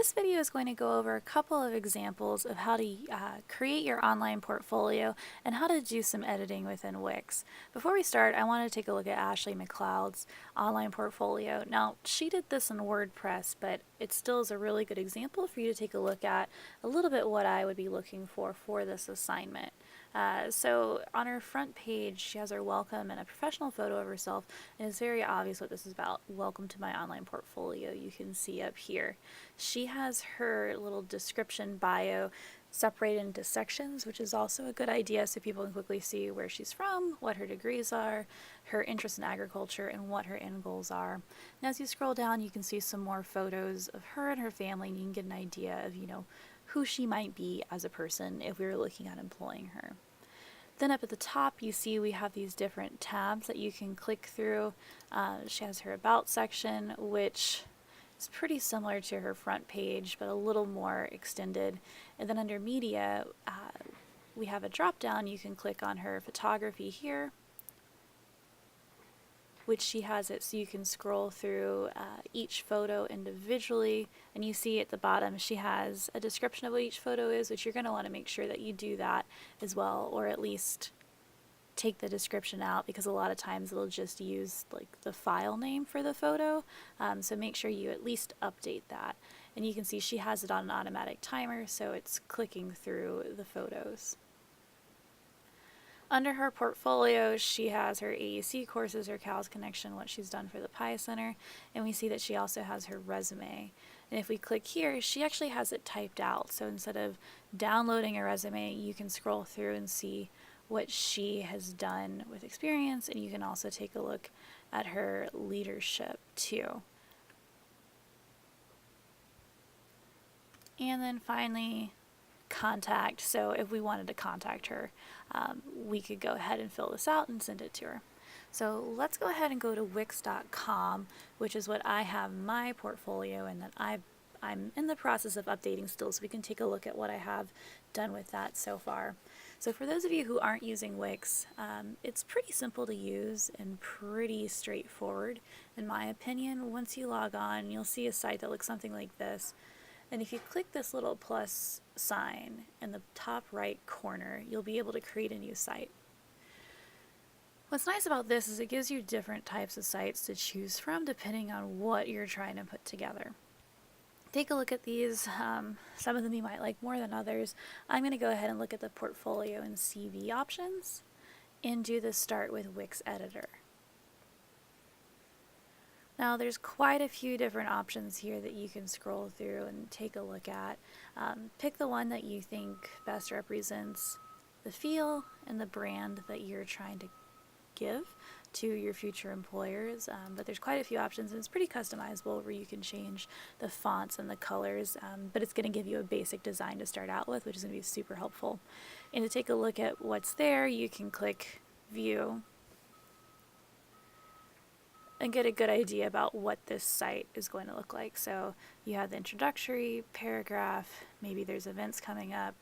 This video is going to go over a couple of examples of how to create your online portfolio and how to do some editing within Wix. Before we start, I want to take a look at Ashley McLeod's online portfolio. Now, she did this in WordPress, but it still is a really good example for you to take a look at a little bit what I would be looking for this assignment. So on her front page, she has her welcome and a professional photo of herself, and it's very obvious what this is about. Welcome to my online portfolio, you can see up here. She has her little description bio separated into sections, which is also a good idea so people can quickly see where she's from, what her degrees are, her interest in agriculture, and what her end goals are. And as you scroll down, you can see some more photos of her and her family, and you can get an idea of, who she might be as a person if we were looking at employing her. Then up at the top, you see we have these different tabs that you can click through. She has her About section, which is pretty similar to her front page, but a little more extended. And then under Media, we have a drop down. You can click on her photography here, which she has it so you can scroll through each photo individually, and you see at the bottom she has a description of what each photo is, which you're going to want to make sure that you do that as well, or at least take the description out, because a lot of times it'll just use like the file name for the photo, so make sure you at least update that. And you can see she has it on an automatic timer, so it's clicking through the photos. Under her portfolio, she has her AEC courses, her CALS connection, what she's done for the PI Center, and we see that she also has her resume. And if we click here, she actually has it typed out. So instead of downloading a resume, you can scroll through and see what she has done with experience, and you can also take a look at her leadership too. And then finally, contact. So if we wanted to contact her, we could go ahead and fill this out and send it to her. So let's go ahead and go to Wix.com, which is what I have my portfolio, and that I'm in the process of updating still, so we can take a look at what I have done with that so far. So for those of you who aren't using Wix, it's pretty simple to use and pretty straightforward in my opinion. Once you log on, you'll see a site that looks something like this. And if you click this little plus sign in the top right corner, you'll be able to create a new site. What's nice about this is it gives you different types of sites to choose from depending on what you're trying to put together. Take a look at these. Some of them you might like more than others. I'm going to go ahead and look at the portfolio and CV options and do the Start with Wix Editor. Now there's quite a few different options here that you can scroll through and take a look at. Pick the one that you think best represents the feel and the brand that you're trying to give to your future employers. But there's quite a few options, and it's pretty customizable where you can change the fonts and the colors, but it's going to give you a basic design to start out with, which is going to be super helpful. And to take a look at what's there, you can click View and get a good idea about what this site is going to look like. So you have the introductory paragraph, maybe there's events coming up.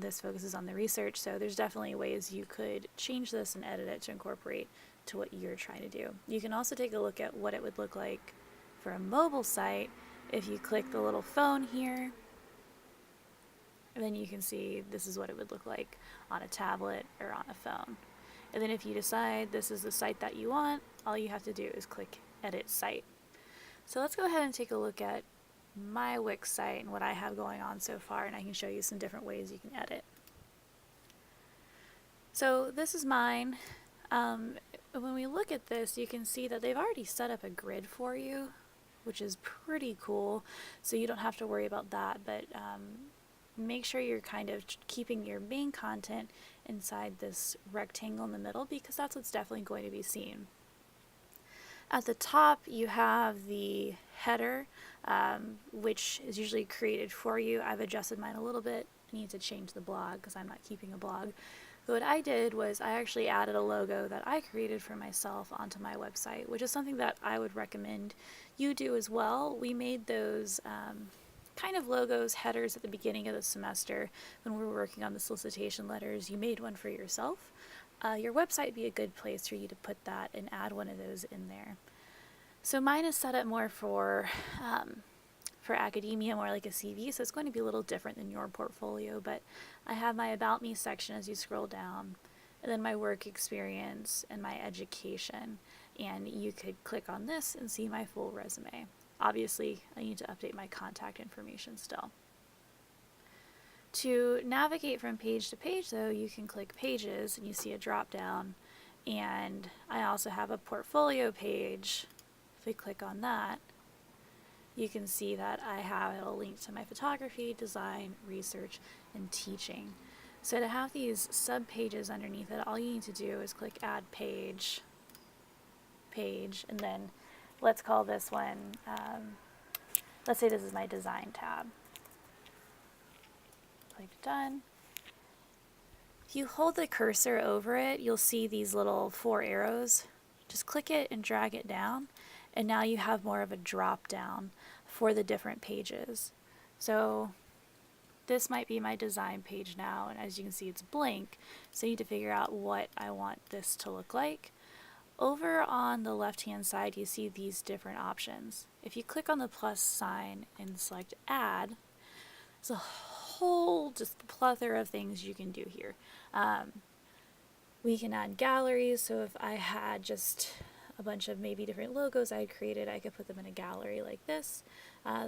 This focuses on the research, so there's definitely ways you could change this and edit it to incorporate to what you're trying to do. You can also take a look at what it would look like for a mobile site if you click the little phone here. And then you can see this is what it would look like on a tablet or on a phone. And then if you decide this is the site that you want, all you have to do is click Edit Site. So let's go ahead and take a look at my Wix site and what I have going on so far, and I can show you some different ways you can edit. So this is mine. When we look at this, you can see that they've already set up a grid for you, which is pretty cool, so you don't have to worry about that, but make sure you're kind of keeping your main content inside this rectangle in the middle, because that's what's definitely going to be seen. At the top you have the header, which is usually created for you. I've adjusted mine a little bit. I need to change the blog because I'm not keeping a blog. But what I did was I actually added a logo that I created for myself onto my website, which is something that I would recommend you do as well. We made those kind of logos, headers at the beginning of the semester when we were working on the solicitation letters. You made one for yourself. Your website would be a good place for you to put that and add one of those in there. So mine is set up more for for academia, more like a CV, so it's going to be a little different than your portfolio, but I have my About Me section as you scroll down, and then my work experience and my education, and you could click on this and see my full resume. Obviously, I need to update my contact information still. To navigate from page to page, though, you can click Pages, and you see a drop down, and I also have a portfolio page. If we click on that, you can see that I have a link to my photography, design, research, and teaching. So to have these sub-pages underneath it, all you need to do is click Add Page, and then let's call this one, let's say this is my Design tab. Click Done. If you hold the cursor over it, you'll see these little 4 arrows. Just click it and drag it down, and now you have more of a drop down for the different pages. So this might be my design page now, and as you can see it's blank, so I need to figure out what I want this to look like. Over on the left hand side you see these different options. If you click on the plus sign and select Add, there's a whole just plethora of things you can do here. We can add galleries, so if I had just a bunch of maybe different logos I had created, I could put them in a gallery like this.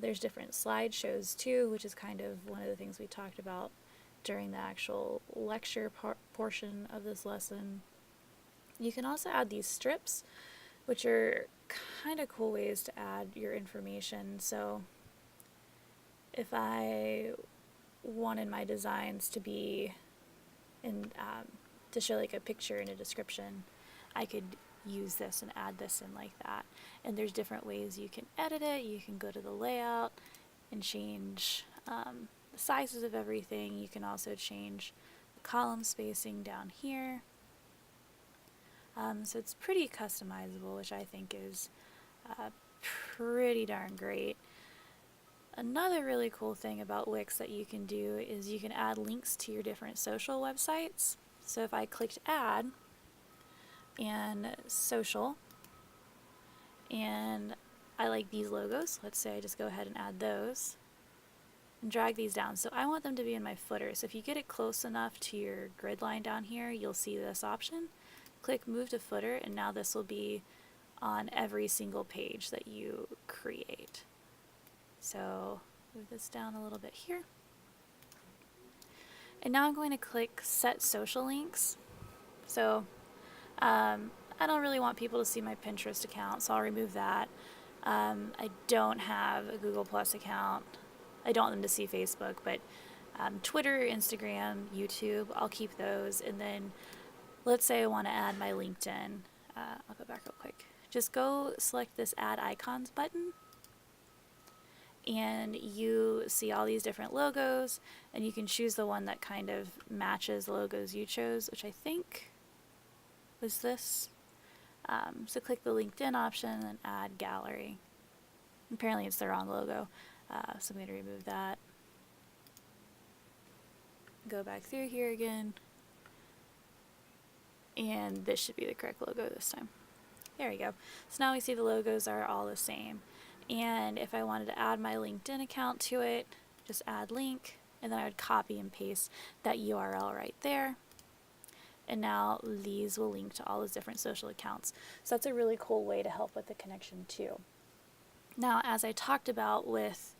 There's different slideshows too, which is kind of one of the things we talked about during the actual lecture portion of this lesson. You can also add these strips, which are kind of cool ways to add your information. So if I wanted my designs to be to show like a picture and a description, I could use this and add this in like that. And there's different ways you can edit it. You can go to the layout and change the sizes of everything. You can also change the column spacing down here. So it's pretty customizable, which I think is pretty darn great. Another really cool thing about Wix that you can do is you can add links to your different social websites. So if I clicked Add and Social, and I like these logos, let's say I just go ahead and add those and drag these down. So I want them to be in my footer. So if you get it close enough to your grid line down here, you'll see this option. Click Move to Footer, and now this will be on every single page that you create. So move this down a little bit here. And now I'm going to click Set Social Links. So I don't really want people to see my Pinterest account, so I'll remove that. I don't have a Google Plus account. I don't want them to see Facebook, but Twitter, Instagram, YouTube, I'll keep those. And then let's say I want to add my LinkedIn. I'll go back real quick. Just go select this Add Icons button, and you see all these different logos, and you can choose the one that kind of matches the logos you chose, which I think was this. So click the LinkedIn option and add gallery. Apparently it's the wrong logo, so I'm going to remove that. Go back through here again, and this should be the correct logo this time. There we go. So now we see the logos are all the same. And if I wanted to add my LinkedIn account to it, just add link, and then I would copy and paste that URL right there. And now these will link to all those different social accounts. So that's a really cool way to help with the connection too. Now, as I talked about with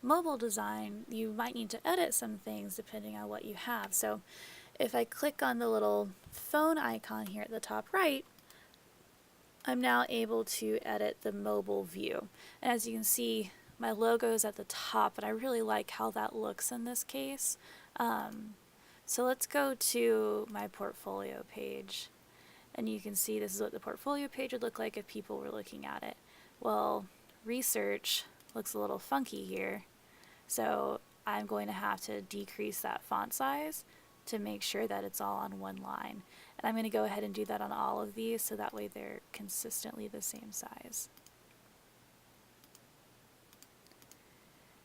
mobile design, you might need to edit some things depending on what you have. So if I click on the little phone icon here at the top right, I'm now able to edit the mobile view. And as you can see, my logo is at the top, and I really like how that looks in this case. So let's go to my portfolio page, and you can see this is what the portfolio page would look like if people were looking at it. Well, research looks a little funky here, so I'm going to have to decrease that font size to make sure that it's all on one line. And I'm going to go ahead and do that on all of these so that way they're consistently the same size.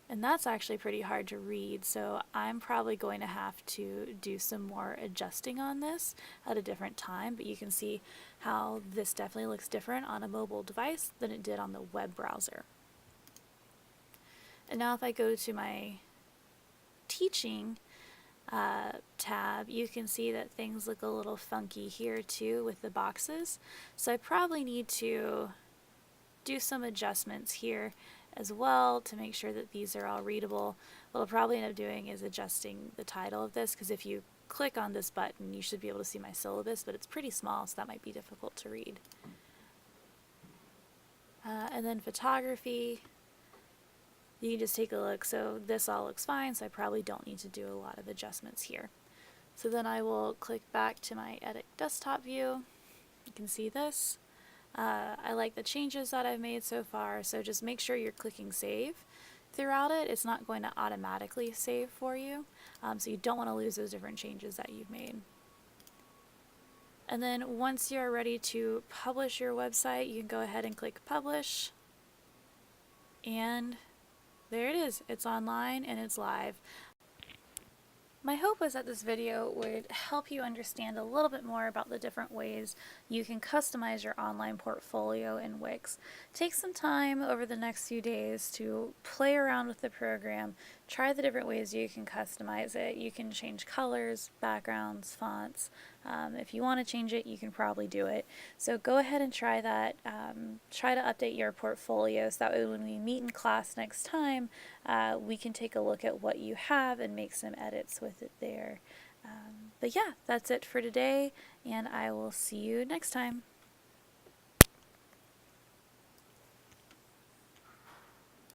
And that's actually pretty hard to read, so I'm probably going to have to do some more adjusting on this at a different time, but you can see how this definitely looks different on a mobile device than it did on the web browser. And now if I go to my teaching tab, you can see that things look a little funky here too with the boxes. So I probably need to do some adjustments here as well to make sure that these are all readable. What I'll probably end up doing is adjusting the title of this, because if you click on this button you should be able to see my syllabus, but it's pretty small, so that might be difficult to read. And then photography, you can just take a look. So this all looks fine, so I probably don't need to do a lot of adjustments here. So then I will click back to my edit desktop view. You can see this. I like the changes that I've made so far, so just make sure you're clicking save throughout it. It's not going to automatically save for you, so you don't want to lose those different changes that you've made. And then once you're ready to publish your website, you can go ahead and click publish, and there it is. It's online and it's live. My hope was that this video would help you understand a little bit more about the different ways you can customize your online portfolio in Wix. Take some time over the next few days to play around with the program, try the different ways you can customize it. You can change colors, backgrounds, fonts. If you want to change it, you can probably do it. So go ahead and try that. Try to update your portfolio so that way when we meet in class next time, we can take a look at what you have and make some edits with it there. But yeah, that's it for today, and I will see you next time.